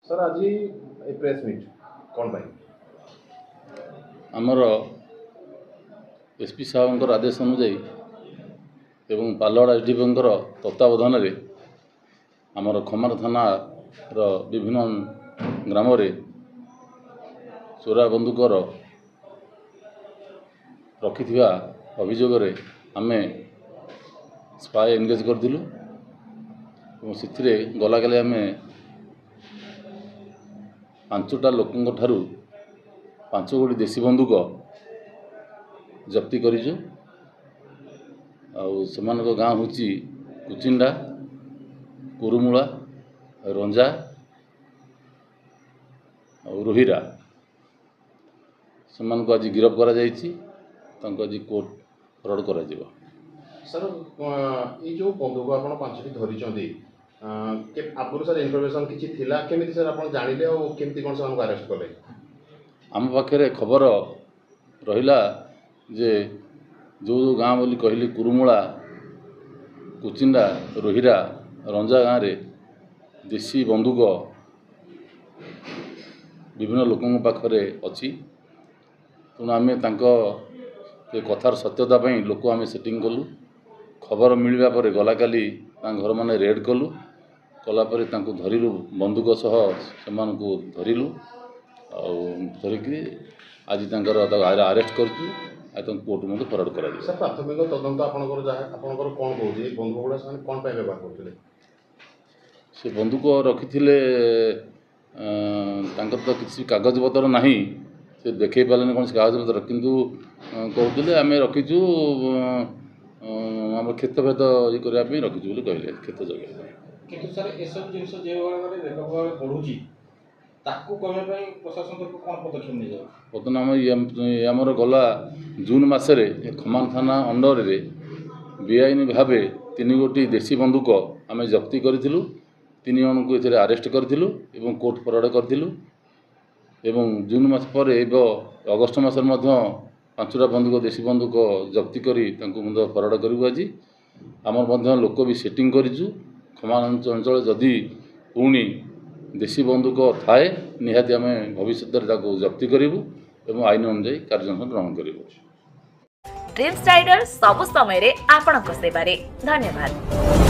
Sir आज press meet कौन पाई आमर एसपी साहब आदेश अनुजाई एवं पालड़ एसडीपी तत्वावधान में आमर खमार थाना विभिन्न ग्राम चोरा बंदूक रखि अभियोग आम स्पाई एनगेज करूँ से गला काले आम 5टा लोकों ठारू 5 गोटी देसी बंदूक जप्ति करिजु। गाँ हूँ कुचिंडा कुरुमूला रंजा और रोहिरा से आज गिरफ्त करा जायछि। आज कोर्ट फरवर्ड करा जिवो। सर ये जो बंदूक आप 5टी धरी आगुरी सर इनफर्मेशन किसी थिला केमिति सर आप जानिले और केमिति कोन सर अरेस्ट कले? आम पाखे खबर रहिला जे जो गाँ बोली कहली कुरुमूला कुचिंडा रोहिरा रंजा गाँव रे देसी बंदूक विभिन्न लोकों पाखरे अच्छी। तेणु आम कथार सत्यता लोक आम सेटिंग कलु। खबर मिलवा पर गला काली घर माने रेड कलु कलापर धरिलु बंदूक सह से धरिलु धरिकी आज अरेस्ट कर कोर्ट में फरवर्ड करा। सर प्राथमिक तदंत आपनकर कोन कहूजे बंदूक गुडा से कोन पे व्यवहार करथिले? से बंदूक रखिथिले तो किसी कागज पत्र नहीं से देखे पारे कौन कागज पत्र किंतु कहते आम रखीचु आम क्षेत्र भेद ये करने रखीचु बोली कहले क्षेत्र जगह किंतु सर ए सब जिन जो भाव बढ़ुची ताकू कहने प्रशासन तरफ कौन पदक्षेप नहीं जाए? बर्तमान आमर गला जून मसरे खमान थाना अंडर रे बेआईन भाव 3 गोटी देसी बंदूक आम जप्ति करूँ। 3 जन को ये अरेस्ट करूँ और कोर्ट फरवर्ड करूँ। जून मास पर अगस्ट मसर 5टा बंदूक देसी बंदूक जप्ति करी फरवर्ड करूँ। आज आमर लोक भी सेटिंग करूँ खमान अंचल जदि पुणी देसी बंदूक थाए निहाती आम भविष्य जप्ति करूँ और आईन अनुजाई कार्यानुष्ठान ग्रहण करूँ। ड्रीम्स राइडर सब समय रे आपणक सेवारे धन्यवाद।